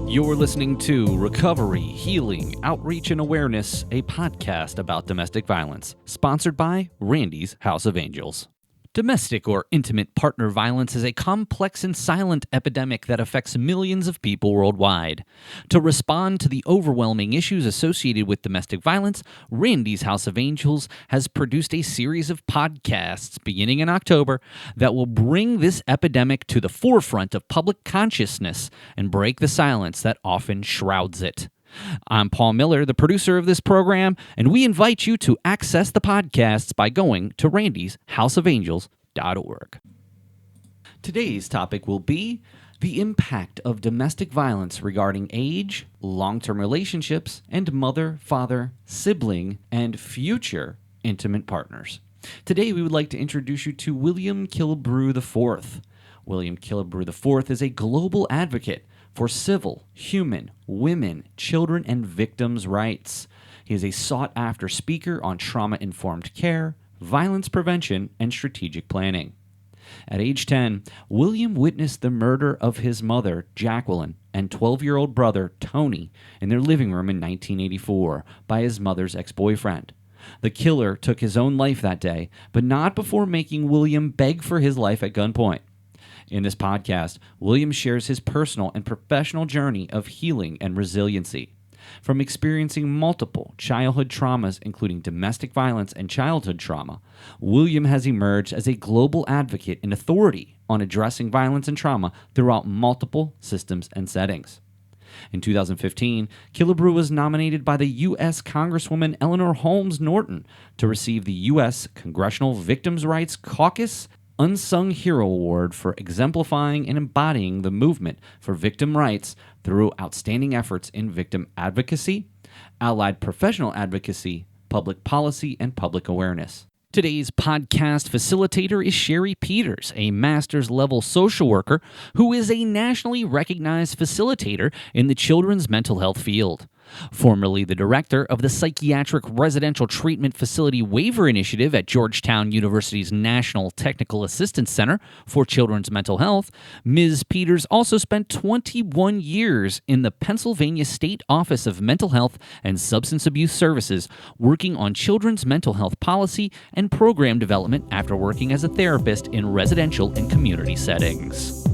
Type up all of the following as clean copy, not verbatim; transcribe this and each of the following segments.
You're listening to Recovery, Healing, Outreach, and Awareness, a podcast about domestic violence, sponsored by Randy's House of Angels. Domestic or intimate partner violence is a complex and silent epidemic that affects millions of people worldwide. To respond to the overwhelming issues associated with domestic violence, Randy's House of Angels has produced a series of podcasts beginning in October that will bring this epidemic to the forefront of public consciousness and break the silence that often shrouds it. I'm Paul Miller, the producer of this program, and we invite you to access the podcasts by going to randysHouseofangels.org. Today's topic will be the impact of domestic violence regarding age, long-term relationships, and mother, father, sibling, and future intimate partners. Today, we would like to introduce you to William Kellibrew IV. William Kellibrew IV is a global advocate for civil, human, women, children, and victims' rights. He is a sought-after speaker on trauma-informed care, violence prevention, and strategic planning. At age 10, William witnessed the murder of his mother, Jacqueline, and 12-year-old brother, Tony, in their living room in 1984 by his mother's ex-boyfriend. The killer took his own life that day, but not before making William beg for his life at gunpoint. In this podcast, William shares his personal and professional journey of healing and resiliency. From experiencing multiple childhood traumas, including domestic violence and childhood trauma, William has emerged as a global advocate and authority on addressing violence and trauma throughout multiple systems and settings. In 2015, Kellibrew was nominated by the U.S. Congresswoman Eleanor Holmes Norton to receive the U.S. Congressional Victims' Rights Caucus Unsung Hero Award for exemplifying and embodying the movement for victim rights through outstanding efforts in victim advocacy, allied professional advocacy, public policy, and public awareness. Today's podcast facilitator is Sherry Peters, a master's level social worker who is a nationally recognized facilitator in the children's mental health field. Formerly the director of the Psychiatric Residential Treatment Facility Waiver Initiative at Georgetown University's National Technical Assistance Center for Children's Mental Health, Ms. Peters also spent 21 years in the Pennsylvania State Office of Mental Health and Substance Abuse Services, working on children's mental health policy and program development after working as a therapist in residential and community settings.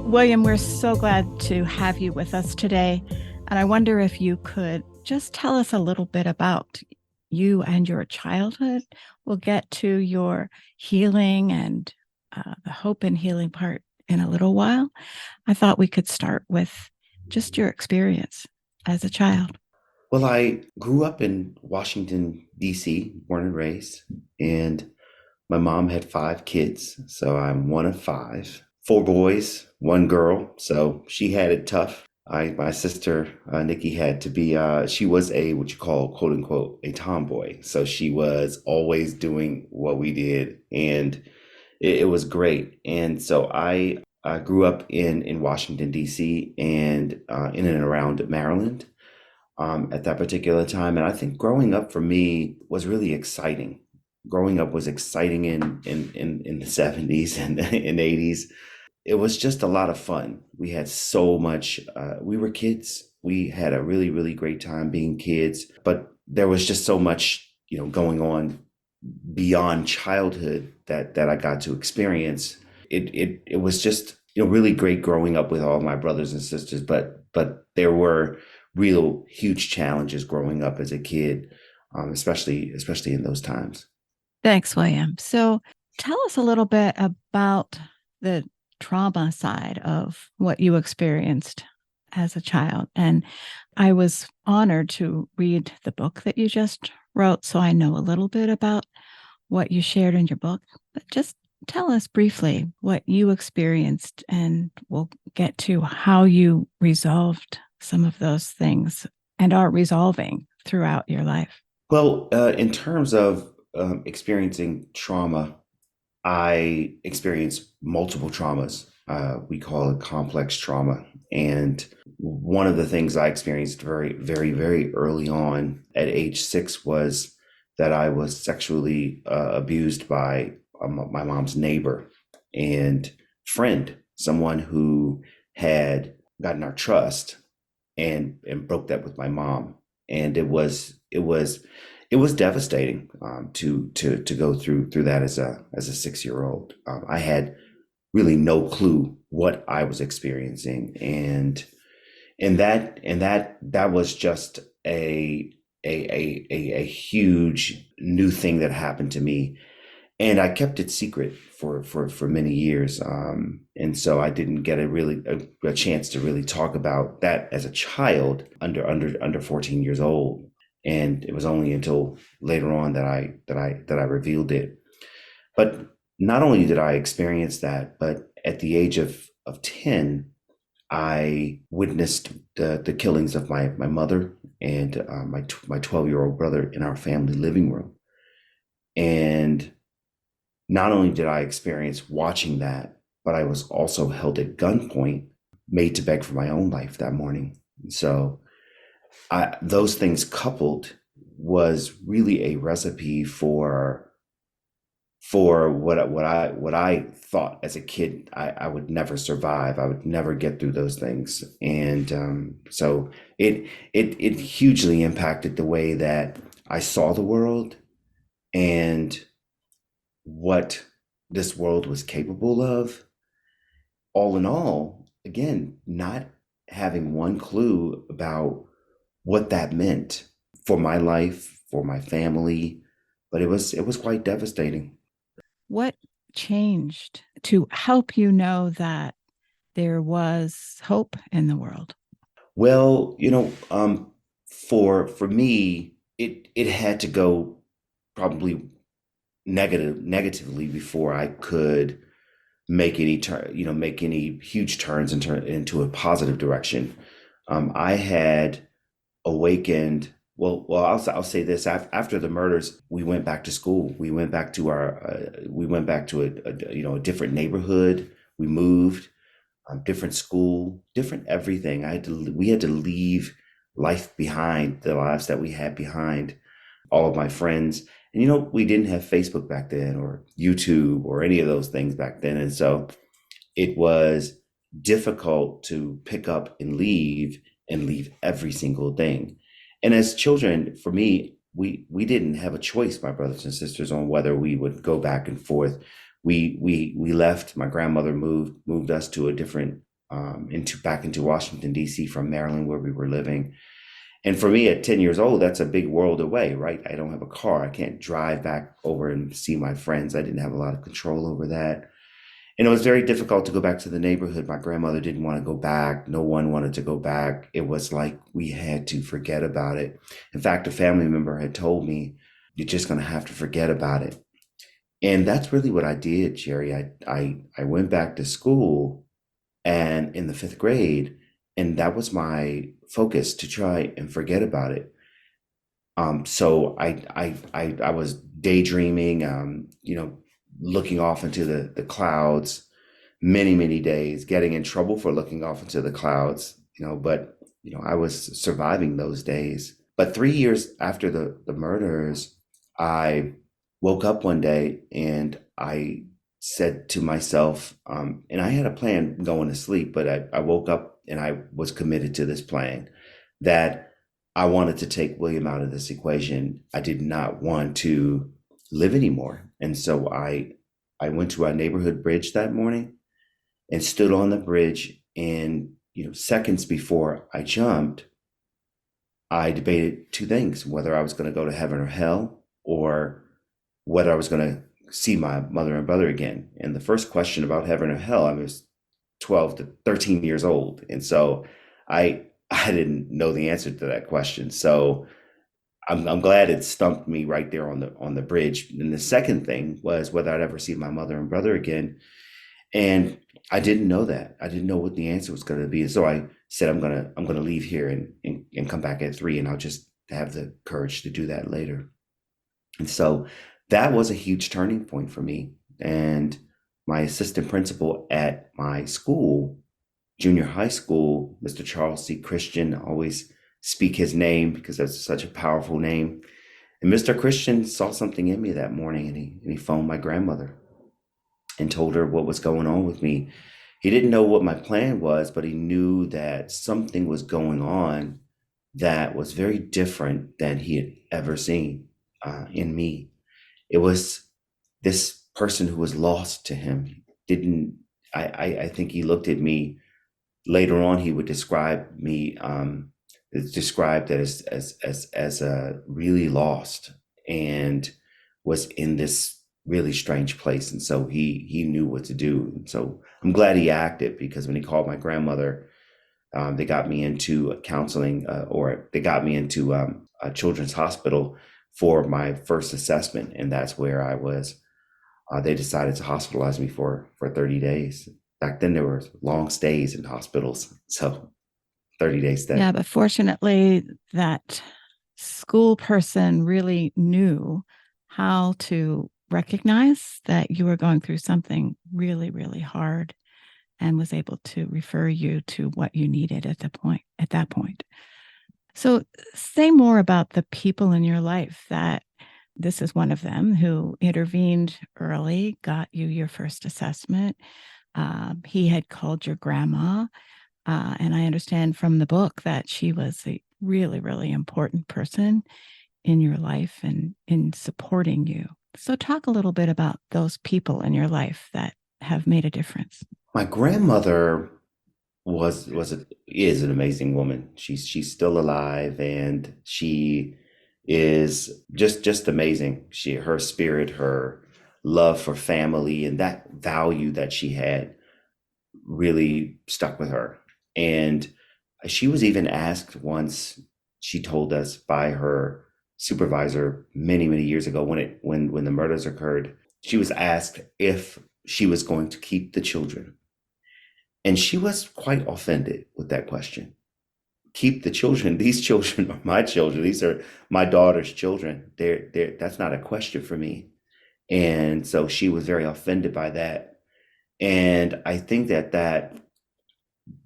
William, we're so glad to have you with us today. And I wonder if you could just tell us a little bit about you and your childhood. We'll get to your healing and the hope and healing part in a little while. I thought we could start with just your experience as a child. Well, I grew up in Washington, D.C., born and raised, and my mom had 5 kids, so I'm one of 5. 4 boys, 1 girl, so she had it tough. My sister, Nikki, had to be, she was what you call, quote unquote, a tomboy. So she was always doing what we did, and it was great. And so I grew up in Washington, D.C., and in and around Maryland at that particular time. And I think growing up for me was really exciting. Growing up was exciting in the 70s and 80s. It was just a lot of fun. We had so much, we were kids. We had a really, really great time being kids, but there was just so much, going on beyond childhood that I got to experience. It was just, really great growing up with all my brothers and sisters, but there were real huge challenges growing up as a kid, especially in those times. Thanks, William. So tell us a little bit about the trauma side of what you experienced as a child. And I was honored to read the book that you just wrote, so I know a little bit about what you shared in your book. But just tell us briefly what you experienced, and we'll get to how you resolved some of those things and are resolving throughout your life. Well, in terms of experiencing trauma, I experienced multiple traumas. We call it complex trauma. And one of the things I experienced very, very, very early on at age 6 was that I was sexually abused by my mom's neighbor and friend, someone who had gotten our trust and broke that with my mom. And it was devastating to go through that as a 6-year old. I had really no clue what I was experiencing, and that was just a huge new thing that happened to me, and I kept it secret for many years, and so I didn't get a chance to really talk about that as a child under 14 years old, and it was only until later on that I revealed it. But not only did I experience that, but at the age of 10, I witnessed the killings of my mother and my 12-year-old brother in our family living room. And not only did I experience watching that, but I was also held at gunpoint, made to beg for my own life that morning. So those things coupled was really a recipe for what I thought as a kid I would never survive. I would never get through those things, and so it hugely impacted the way that I saw the world and what this world was capable of. All in all, again, not having one clue about what that meant for my life, for my family, but it was quite devastating. What changed to help you know that there was hope in the world? Well, for me, it had to go probably negatively before I could make any huge turns and turn into a positive direction. I had awakened. Well, I'll say this: after the murders, we went back to school. We went back to a different neighborhood. We moved, different school, different everything. We had to leave life behind, the lives that we had behind, all of my friends. And we didn't have Facebook back then, or YouTube, or any of those things back then, and so it was difficult to pick up and leave every single thing. And as children, for me, we didn't have a choice, my brothers and sisters, on whether we would go back and forth. We left. My grandmother moved us to a different back into Washington, D.C. from Maryland, where we were living. And for me at 10 years old, that's a big world away, right? I don't have a car. I can't drive back over and see my friends. I didn't have a lot of control over that. And it was very difficult to go back to the neighborhood. My grandmother didn't want to go back. No one wanted to go back. It was like we had to forget about it. In fact, a family member had told me, "You're just going to have to forget about it." And that's really what I did, Jerry. I went back to school, and in the 5th grade, and that was my focus, to try and forget about it. So I was daydreaming, looking off into the clouds many days, getting in trouble for looking off into the clouds, but I was surviving those days. But 3 years after the murders, I woke up one day and I said to myself, and I had a plan going to sleep, but I woke up and I was committed to this plan that I wanted to take William out of this equation. I did not want to live anymore. And so I went to our neighborhood bridge that morning and stood on the bridge. And, seconds before I jumped, I debated two things: whether I was going to go to heaven or hell, or whether I was going to see my mother and brother again. And the first question about heaven or hell, I was 12 to 13 years old. And so I didn't know the answer to that question. So I'm glad it stumped me right there on the bridge. And the second thing was whether I'd ever see my mother and brother again. And I didn't know that. I didn't know what the answer was going to be. And so I said, I'm gonna leave here and come back at 3, and I'll just have the courage to do that later. And so that was a huge turning point for me. And my assistant principal at my school, junior high school, Mr. Charles C. Christian, always speak his name because that's such a powerful name. And Mr. Christian saw something in me that morning, and he phoned my grandmother and told her what was going on with me. He didn't know what my plan was, but he knew that something was going on that was very different than he had ever seen in me. It was this person who was lost to him. Didn't I think he looked at me later on. He would describe me, described that as really lost, and was in this really strange place. And so he knew what to do. And so I'm glad he acted, because when he called my grandmother, they got me into counseling, or they got me into a children's hospital for my first assessment, and that's where I was. They decided to hospitalize me for 30 days. Back then, there were long stays in hospitals, so 30-day stay. Yeah, but fortunately, that school person really knew how to recognize that you were going through something really, really hard, and was able to refer you to what you needed at that point. So say more about the people in your life that this is one of them who intervened early, got you your first assessment. He had called your grandma. And I understand from the book that she was a really, really important person in your life and in supporting you. So talk a little bit about those people in your life that have made a difference. My grandmother is an amazing woman. She's still alive, and she is just amazing. Her spirit, her love for family, and that value that she had really stuck with her. And she was even asked once, she told us, by her supervisor many years ago, when the murders occurred. She was asked if she was going to keep the children, and she was quite offended with that question. Keep the children? These children are my children. These are my daughter's children. That's not a question for me. And so she was very offended by that. And I think that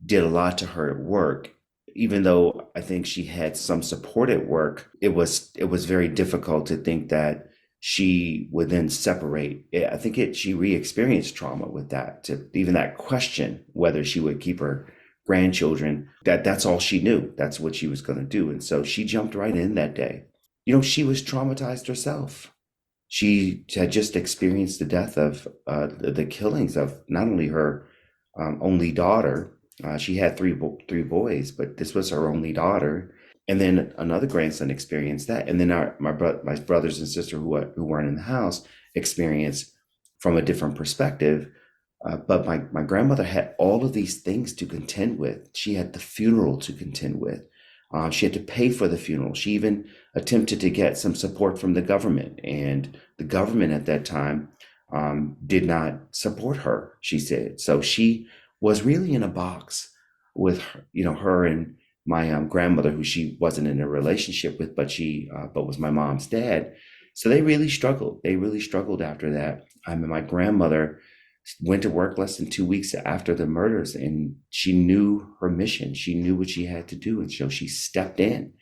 did a lot to her at work. Even though I think she had some support at work, it was very difficult to think that she would then separate. I think she re-experienced trauma with that. To even that question whether she would keep her grandchildren, that's all she knew. That's what she was going to do, and so she jumped right in that day. She was traumatized herself. She had just experienced the death of the killings of not only her only daughter. She had three boys, but this was her only daughter. And then another grandson experienced that. And then my brothers and sister who weren't in the house experienced from a different perspective. But my grandmother had all of these things to contend with. She had the funeral to contend with. She had to pay for the funeral. She even attempted to get some support from the government. And the government at that time did not support her, she said. So she was really in a box with her and my grandmother, who she wasn't in a relationship with, but was my mom's dad. So they really struggled. They really struggled after that. My grandmother went to work less than 2 weeks after the murders, and she knew her mission. She knew what she had to do, and so she stepped in.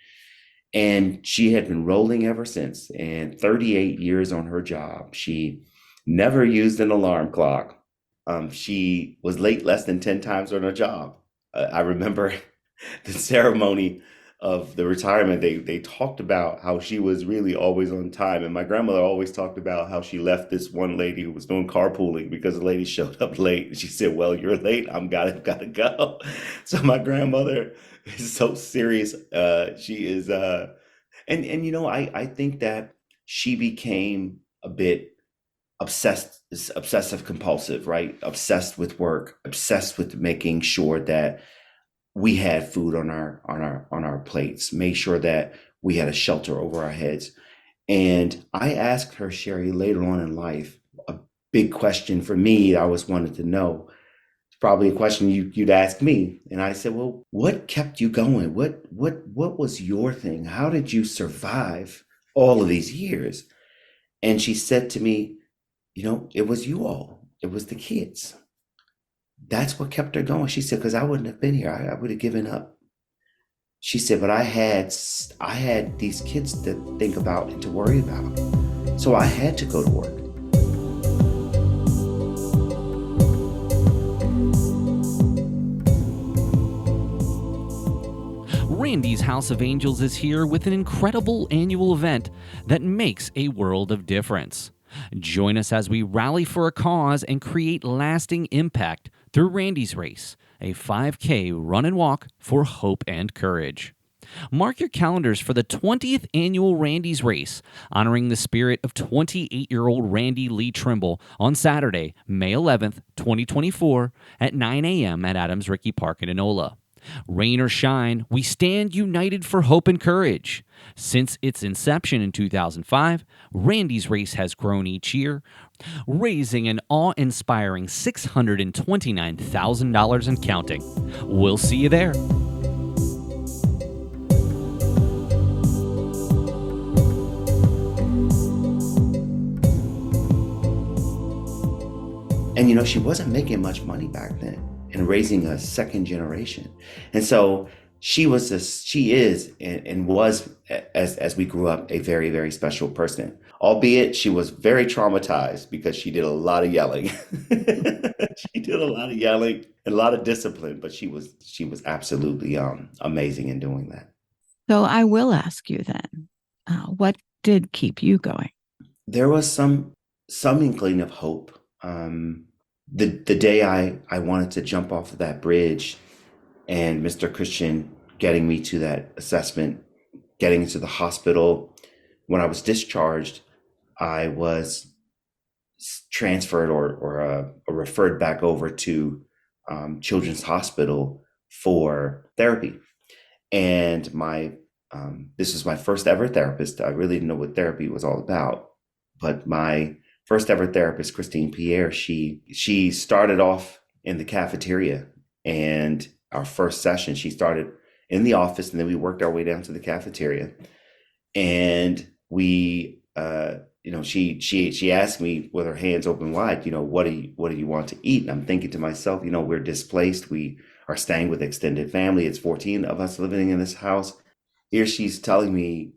And she had been rolling ever since, and 38 years on her job. She never used an alarm clock. She was late less than 10 times on her job. I remember the ceremony of the retirement. They talked about how she was really always on time. And my grandmother always talked about how she left this one lady who was doing carpooling because the lady showed up late. And she said, "Well, you're late. I'm gotta go." So my grandmother is so serious. She is, I think that she became a bit obsessive compulsive, right? Obsessed with work, obsessed with making sure that we had food on our plates, made sure that we had a shelter over our heads. And I asked her, Sherry, later on in life, a big question for me. I always wanted to know. It's probably a question you'd ask me. And I said, well, what kept you going? What was your thing? How did you survive all of these years? And she said to me, it was you all. It was the kids. That's what kept her going. She said, because I wouldn't have been here. I would have given up. She said, but I had these kids to think about and to worry about. So I had to go to work. Randy's House of Angels is here with an incredible annual event that makes a world of difference. Join us as we rally for a cause and create lasting impact through Randy's Race, a 5K run and walk for hope and courage. Mark your calendars for the 20th annual Randy's Race, honoring the spirit of 28-year-old Randy Lee Trimble on Saturday, May 11th, 2024 at 9 a.m. at Adams Rickey Park in Enola. Rain or shine, we stand united for hope and courage. Since its inception in 2005, Randy's Race has grown each year, raising an awe-inspiring $629,000 and counting. We'll see you there. And she wasn't making much money back then and raising a second generation. And so she is and was, as we grew up, a very, very special person, albeit she was very traumatized because she did a lot of yelling. She did a lot of yelling and a lot of discipline, but she was absolutely amazing in doing that. So I will ask you then, what did keep you going? There was some inkling of hope. The day I wanted to jump off of that bridge, and Mr. Christian getting me to that assessment, getting into the hospital. When I was discharged, I was transferred or referred back over to Children's Hospital for therapy. And this was my first ever therapist. I really didn't know what therapy was all about, but my first ever therapist, Christine Pierre, she started off in the cafeteria, and our first session, she started in the office, and then we worked our way down to the cafeteria. And we, she asked me with her hands open wide, what do you want to eat? And I'm thinking to myself, we're displaced. We are staying with extended family. It's 14 of us living in this house. Here she's telling me,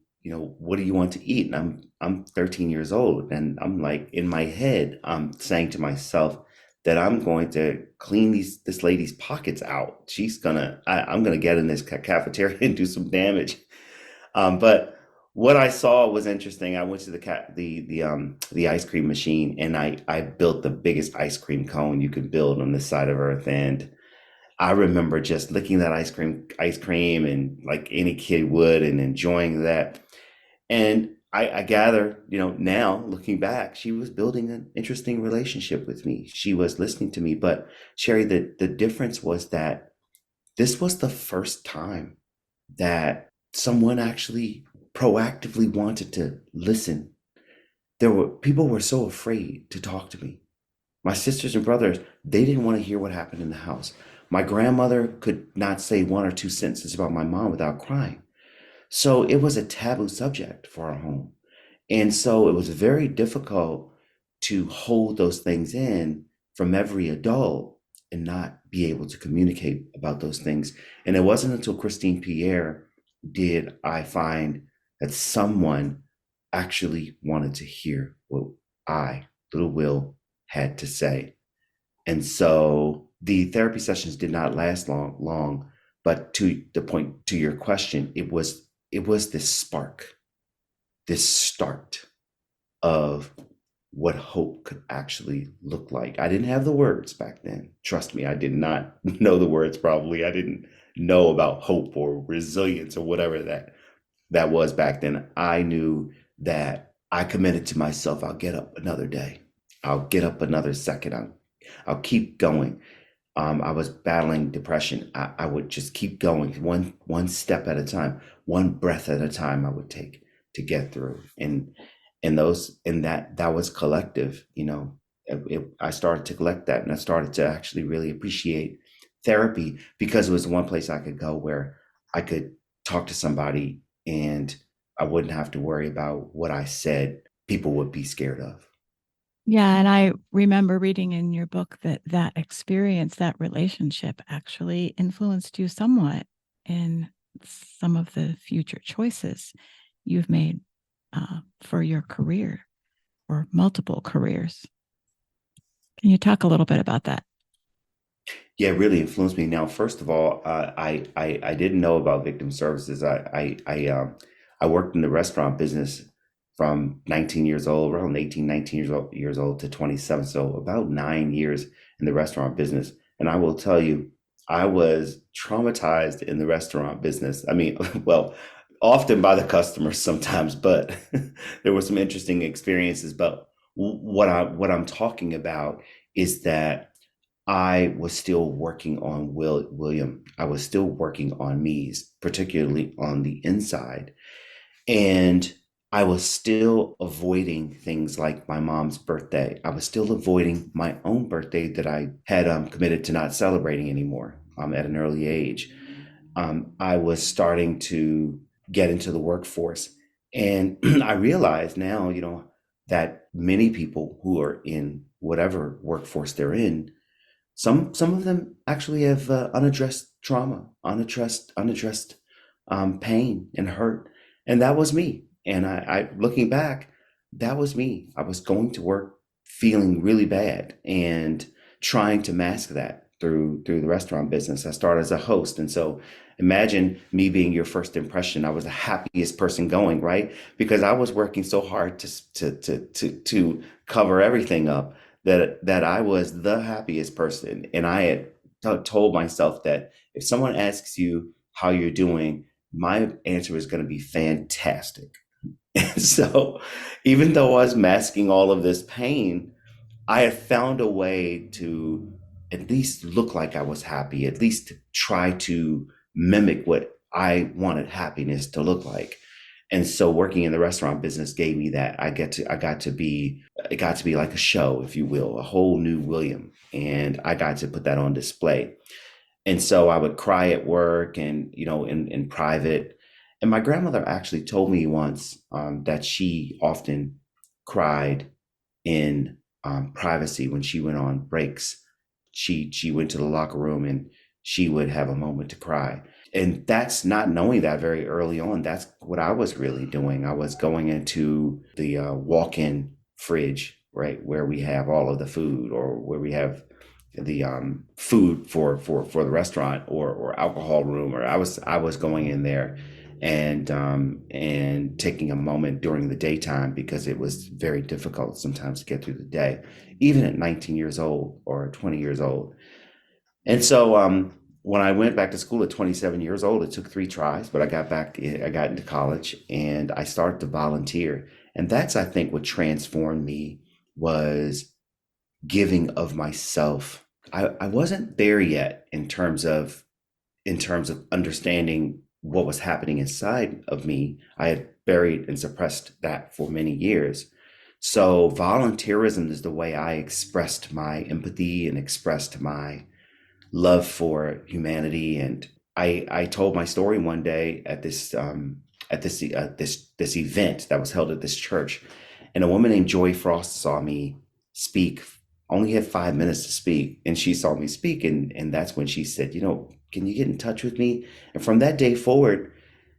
what do you want to eat? And I'm 13 years old, and I'm like, in my head, I'm saying to myself that I'm going to clean this lady's pockets out. I'm gonna get in this cafeteria and do some damage. But what I saw was interesting. I went to the ice cream machine, and I built the biggest ice cream cone you could build on this side of Earth. And I remember just licking that ice cream, and like any kid would, and enjoying that. And I gather, now looking back, she was building an interesting relationship with me. She was listening to me. But Sherry, the difference was that this was the first time that someone actually proactively wanted to listen. People were so afraid to talk to me. My sisters and brothers, they didn't want to hear what happened in the house. My grandmother could not say one or two sentences about my mom without crying. So it was a taboo subject for our home. And so it was very difficult to hold those things in from every adult and not be able to communicate about those things. And it wasn't until Christine Pierre did I find that someone actually wanted to hear what I, little Will, had to say. And so the therapy sessions did not last long, but to the point, to your question, it was this spark, this start of what hope could actually look like. I didn't have the words back then. Trust me, I did not know the words probably. I didn't know about hope or resilience or whatever that was back then. I knew that I committed to myself, I'll get up another day. I'll get up another second. I'll keep going. I was battling depression. I would just keep going one step at a time, one breath at a time I would take to get through. And that was collective. I started to collect that, and I started to actually really appreciate therapy because it was one place I could go where I could talk to somebody and I wouldn't have to worry about what I said people would be scared of. Yeah. And I remember reading in your book that experience, that relationship actually influenced you somewhat in some of the future choices you've made for your career or multiple careers. Can you talk a little bit about that? Yeah, it really influenced me. Now, first of all, I didn't know about victim services. I worked in the restaurant business from 19 years old, around 18, 19 years old to 27. So about 9 years in the restaurant business. And I will tell you, I was traumatized in the restaurant business. I mean, well, often by the customers sometimes, but there were some interesting experiences. But what I'm talking about is that I was still working on William. I was still working on me's, particularly on the inside. And I was still avoiding things like my mom's birthday. I was still avoiding my own birthday that I had committed to not celebrating anymore at an early age. I was starting to get into the workforce. And I realize now, that many people who are in whatever workforce they're in, some of them actually have unaddressed trauma, unaddressed pain and hurt, and that was me. And I, looking back, that was me. I was going to work feeling really bad and trying to mask that through the restaurant business. I started as a host, and so imagine me being your first impression. I was the happiest person going, right? Because I was working so hard to cover everything up that I was the happiest person. And I had told myself that if someone asks you how you're doing, my answer is going to be fantastic. And so, even though I was masking all of this pain, I had found a way to at least look like I was happy, at least to try to mimic what I wanted happiness to look like. And so working in the restaurant business gave me that. I got to be, it got to be like a show, if you will, a whole new William. And I got to put that on display. And so I would cry at work and, in private. And my grandmother actually told me once that she often cried in privacy when she went on breaks. She went to the locker room and she would have a moment to cry. And that's not knowing that very early on. That's what I was really doing. I was going into the walk-in fridge, right, where we have all of the food, or where we have the food for the restaurant, or alcohol room. Or I was going in there and taking a moment during the daytime, because it was very difficult sometimes to get through the day, even at 19 years old or 20 years old. And so when I went back to school at 27 years old, it took 3 tries, but I got into college and I started to volunteer. And that's, I think, what transformed me, was giving of myself. I wasn't there yet in terms of understanding what was happening inside of me. I had buried and suppressed that for many years. So volunteerism is the way I expressed my empathy and expressed my love for humanity. And I told my story one day at this event that was held at this church, and a woman named Joy Frost saw me speak. Only had 5 minutes to speak, and she saw me speak, and that's when she said, can you get in touch with me? And from that day forward,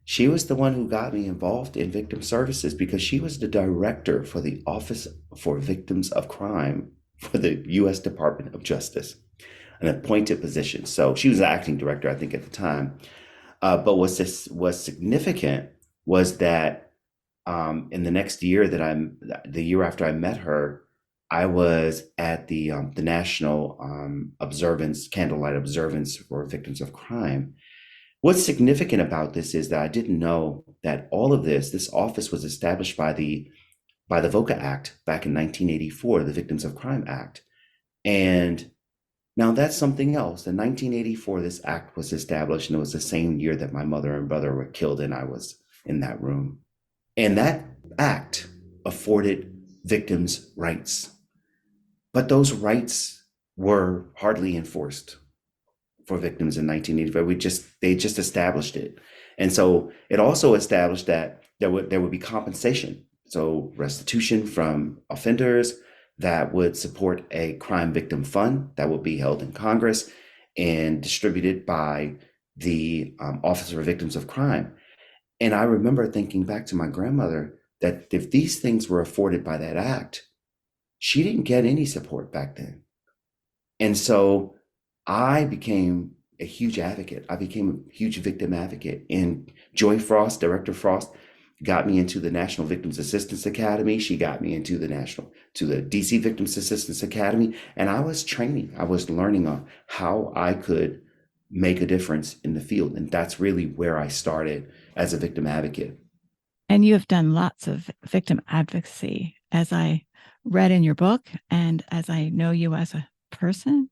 she was the one who got me involved in victim services, because she was the director for the Office for Victims of Crime for the U.S. Department of Justice, an appointed position. So she was the acting director, I think, at the time. But was significant was that in the next year, the year after I met her, I was at the national candlelight observance for victims of crime. What's significant about this is that I didn't know that all of this office was established by the VOCA Act back in 1984, the Victims of Crime Act. And now that's something else. In 1984, this act was established, and it was the same year that my mother and brother were killed, and I was in that room. And that act afforded victims rights, but those rights were hardly enforced for victims in 1985. They just established it. And so it also established that there would be compensation. So restitution from offenders, that would support a crime victim fund that would be held in Congress and distributed by the Office for Victims of Crime. And I remember thinking back to my grandmother that if these things were afforded by that act, she didn't get any support back then. And so I became a huge advocate. I became a huge victim advocate. And Joy Frost, Director Frost, got me into the National Victims Assistance Academy. She got me into the DC Victims Assistance Academy. And I was training, I was learning on how I could make a difference in the field. And that's really where I started as a victim advocate. And you have done lots of victim advocacy, as I read in your book and as I know you as a person.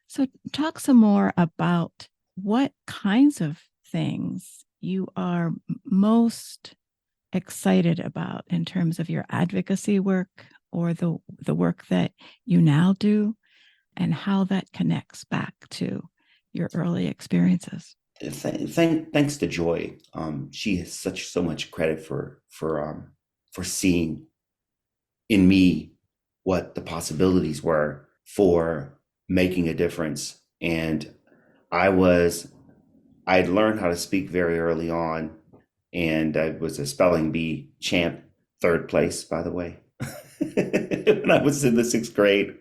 So talk some more about what kinds of things you are most excited about in terms of your advocacy work or the work that you now do, and how that connects back to your early experiences. Thanks to Joy. She has so much credit for seeing in me what the possibilities were for making a difference. And I'd learned how to speak very early on, and I was a spelling bee champ, 3rd place, by the way, when I was in the 6th grade.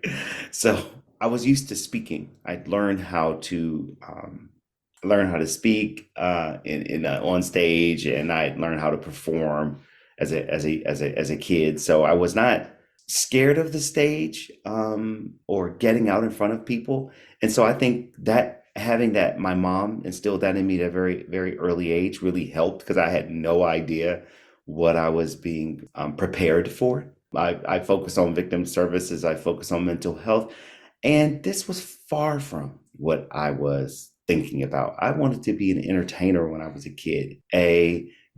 So I was used to speaking. I'd learned how to speak on stage, and I learned how to perform as a kid. So I was not scared of the stage or getting out in front of people. And so I think that having that, my mom instilled that in me at a very, very early age really helped, because I had no idea what I was being prepared for. I focus on victim services. I focus on mental health. And this was far from what I was thinking about. I wanted to be an entertainer when I was a kid,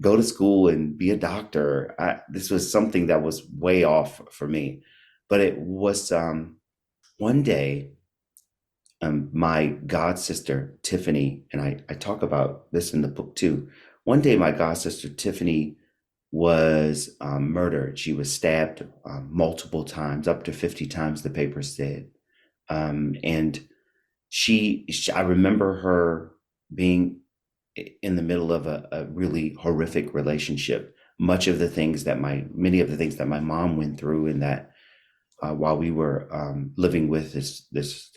go to school and be a doctor. This was something that was way off for me. But it was one day, my god sister, Tiffany, and I talk about this in the book too. One day, my god sister, Tiffany, was murdered. She was stabbed multiple times, up to 50 times, the paper said. And I remember her being in the middle of a really horrific relationship. Many of the things that my mom went through, in that while we were living with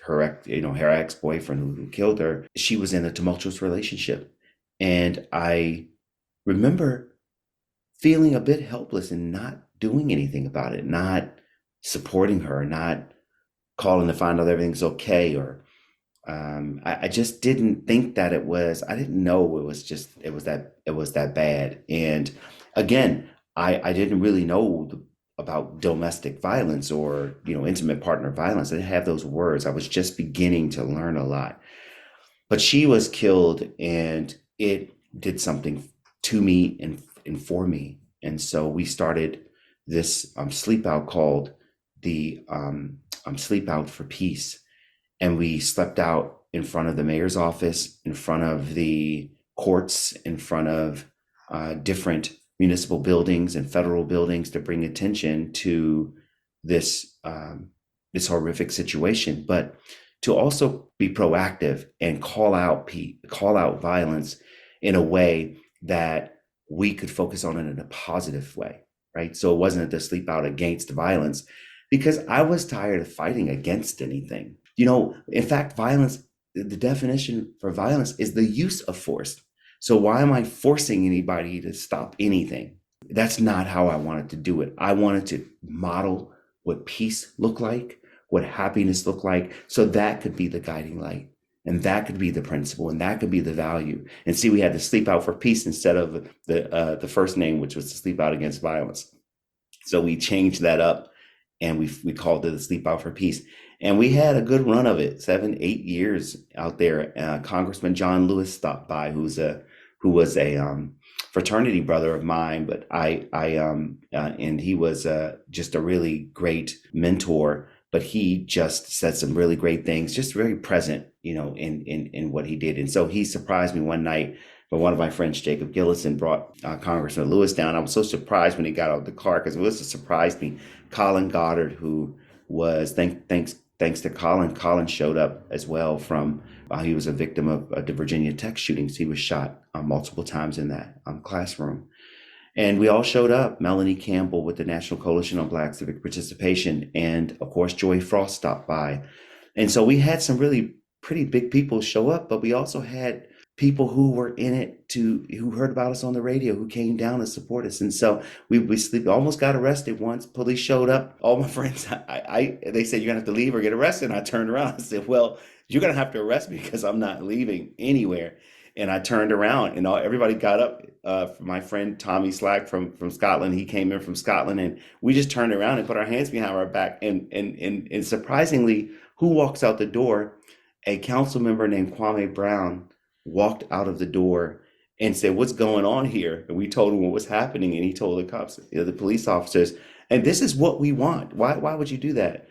her ex-boyfriend who killed her, she was in a tumultuous relationship. And I remember feeling a bit helpless and not doing anything about it, not supporting her, not calling to find out everything's okay, or I just didn't think that I didn't know it was that bad. And again, I didn't really know about domestic violence or, intimate partner violence. I didn't have those words. I was just beginning to learn a lot. But she was killed, and it did something to me and for me. And so we started this sleep out called the Sleep Out for Peace. And we slept out in front of the mayor's office, in front of the courts, in front of different municipal buildings and federal buildings, to bring attention to this horrific situation, but to also be proactive and call out violence in a way that we could focus on it in a positive way, right? So it wasn't to sleep out against violence, because I was tired of fighting against anything. In fact, violence, the definition for violence is the use of force. So why am I forcing anybody to stop anything? That's not how I wanted to do it. I wanted to model what peace looked like, what happiness looked like, so that could be the guiding light, and that could be the principle, and that could be the value. And see, we had to sleep out for peace instead of the first name, which was to sleep out against violence. So we changed that up, and we called it the Sleep Out for Peace. And we had a good run of it, 7-8 years out there. Congressman John Lewis stopped by, who was a fraternity brother of mine, but and he was just a really great mentor. But he just said some really great things, just very present, in what he did. And so he surprised me one night. But one of my friends, Jacob Gillison, brought Congressman Lewis down. I was so surprised when he got out of the car, because Lewis surprised me. Colin Goddard, who was, thanks thanks to Colin showed up as well from, he was a victim of the Virginia Tech shootings. He was shot multiple times in that classroom. And we all showed up. Melanie Campbell with the National Coalition on Black Civic Participation. And of course, Joy Frost stopped by. And so we had some really pretty big people show up, but we also had people who were in it who heard about us on the radio, who came down to support us. And so we almost got arrested once. Police showed up. All my friends, they said, you're gonna have to leave or get arrested. And I turned around. I said, well, you're gonna have to arrest me because I'm not leaving anywhere. And I turned around and everybody got up. My friend Tommy Slack from Scotland, he came in from Scotland, and we just turned around and put our hands behind our back. And surprisingly, who walks out the door? A council member named Kwame Brown walked out of the door and said, what's going on here? And we told him what was happening. And he told the cops, the police officers, and this is what we want. Why would you do that?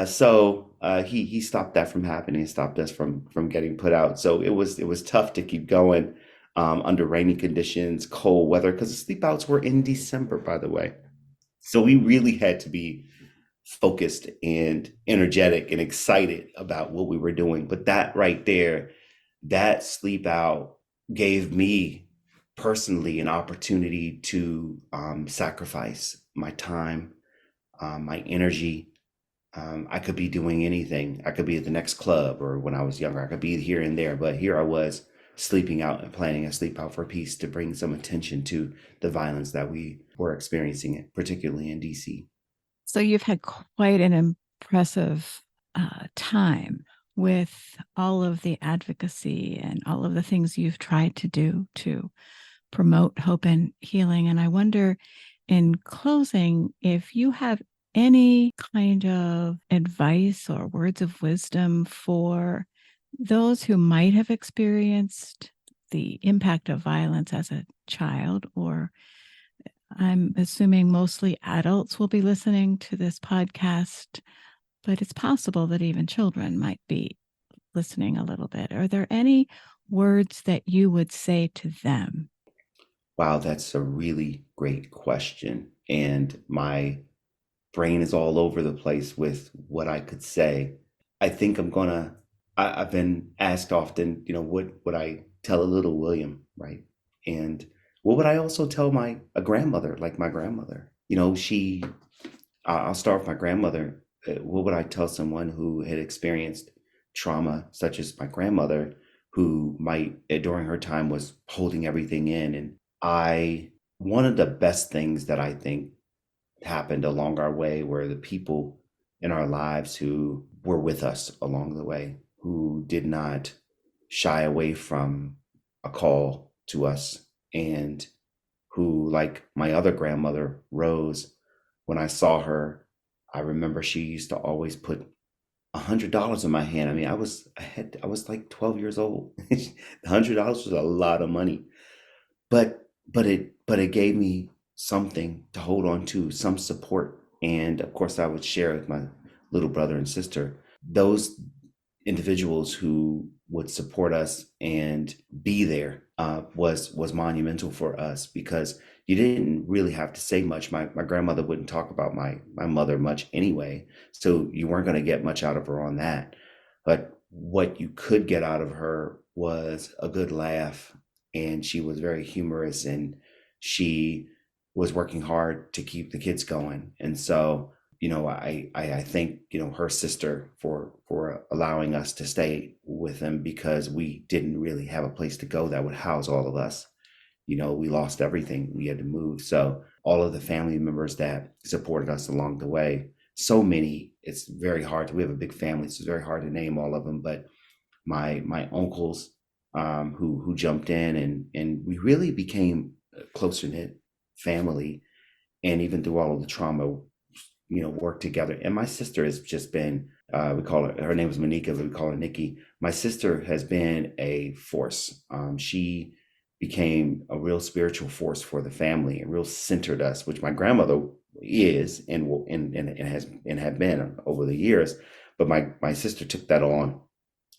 So he stopped that from happening, and stopped us from getting put out. So it was tough to keep going under rainy conditions, cold weather, because the sleep outs were in December, by the way. So we really had to be focused and energetic and excited about what we were doing. But that right there, that sleep out gave me personally an opportunity to sacrifice my time, my energy. I could be doing anything. I could be at the next club, or when I was younger, I could be here and there. But here I was sleeping out and planning a sleep out for peace to bring some attention to the violence that we were experiencing, particularly in DC. So you've had quite an impressive time with all of the advocacy and all of the things you've tried to do to promote hope and healing. And I wonder, in closing, if you have any kind of advice or words of wisdom for those who might have experienced the impact of violence as a child, or I'm assuming mostly adults will be listening to this podcast, but it's possible that even children might be listening a little bit. Are there any words that you would say to them? Wow, that's a really great question. And my brain is all over the place with what I could say. I think I've been asked often, what would I tell a little William, right? And what would I also tell a grandmother, like my grandmother? I'll start with my grandmother. What would I tell someone who had experienced trauma, such as my grandmother, who might, during her time, was holding everything in? And one of the best things that I think happened along our way were the people in our lives who were with us along the way, who did not shy away from a call to us, and who, like my other grandmother, Rose, when I saw her, I remember she used to always put $100 in my hand. I mean, I was like 12 years old. $100 was a lot of money, but it gave me something to hold on to, some support. And of course, I would share with my little brother and sister. Those individuals who would support us and be there was monumental for us, because you didn't really have to say much. My grandmother wouldn't talk about my mother much anyway, so you weren't going to get much out of her on that. But what you could get out of her was a good laugh, and she was very humorous, and she was working hard to keep the kids going. And so, I thank, her sister for allowing us to stay with them, because we didn't really have a place to go that would house all of us. We lost everything. We had to move. So all of the family members that supported us along the way, so many, it's very hard. We have a big family, so it's very hard to name all of them. But my uncles who jumped in, and we really became a closer knit family. And even through all of the trauma, work together. And my sister has just been, we call her name is Monica, but we call her Nikki. My sister has been a force. She became a real spiritual force for the family, and real centered us, which my grandmother is and had been over the years. But my sister took that on,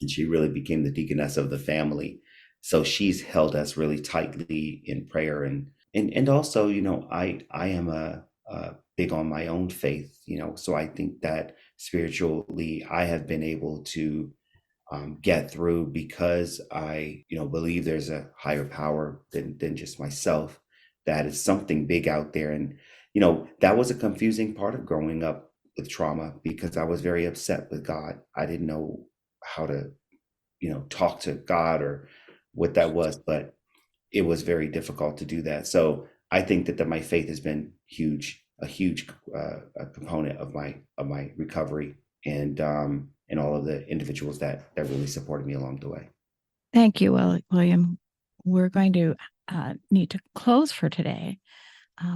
and she really became the deaconess of the family. So she's held us really tightly in prayer. And also, I am a big on my own faith, so I think that spiritually I have been able to get through because I, believe there's a higher power than just myself, that is something big out there. And, that was a confusing part of growing up with trauma because I was very upset with God. I didn't know how to, talk to God or what that was, but it was very difficult to do that. So I think that my faith has been a huge component of my recovery, and all of the individuals that really supported me along the way. Thank you, William. We're going to need to close for today,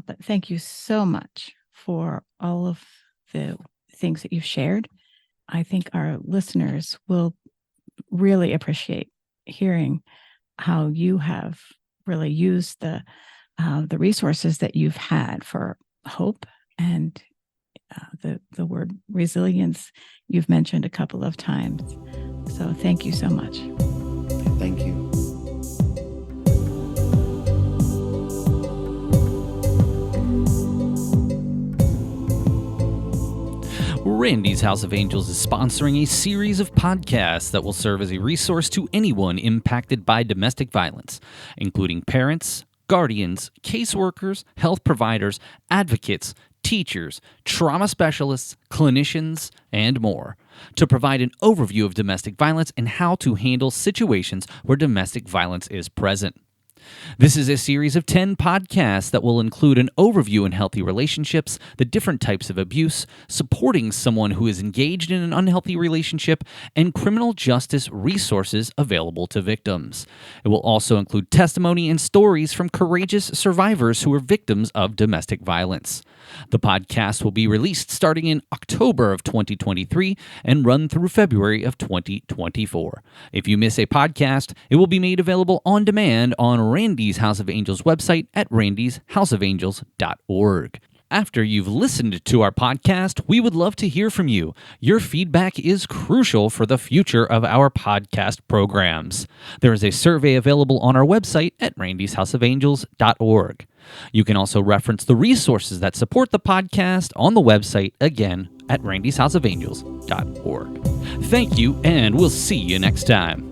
but thank you so much for all of the things that you've shared. I think our listeners will really appreciate hearing how you have really used the resources that you've had for hope, and the word resilience you've mentioned a couple of times. So thank you so much. Thank you. Randy's House of Angels is sponsoring a series of podcasts that will serve as a resource to anyone impacted by domestic violence, including parents, guardians, caseworkers, health providers, advocates, teachers, trauma specialists, clinicians, and more, to provide an overview of domestic violence and how to handle situations where domestic violence is present. This is a series of 10 podcasts that will include an overview in healthy relationships, the different types of abuse, supporting someone who is engaged in an unhealthy relationship, and criminal justice resources available to victims. It will also include testimony and stories from courageous survivors who are victims of domestic violence. The podcast will be released starting in October of 2023 and run through February of 2024. If you miss a podcast, it will be made available on demand on Randy's House of Angels website at randyshouseofangels.org. After you've listened to our podcast, we would love to hear from you. Your feedback is crucial for the future of our podcast programs. There is a survey available on our website at randyshouseofangels.org. You can also reference the resources that support the podcast on the website, again, at randyshouseofangels.org. Thank you, and we'll see you next time.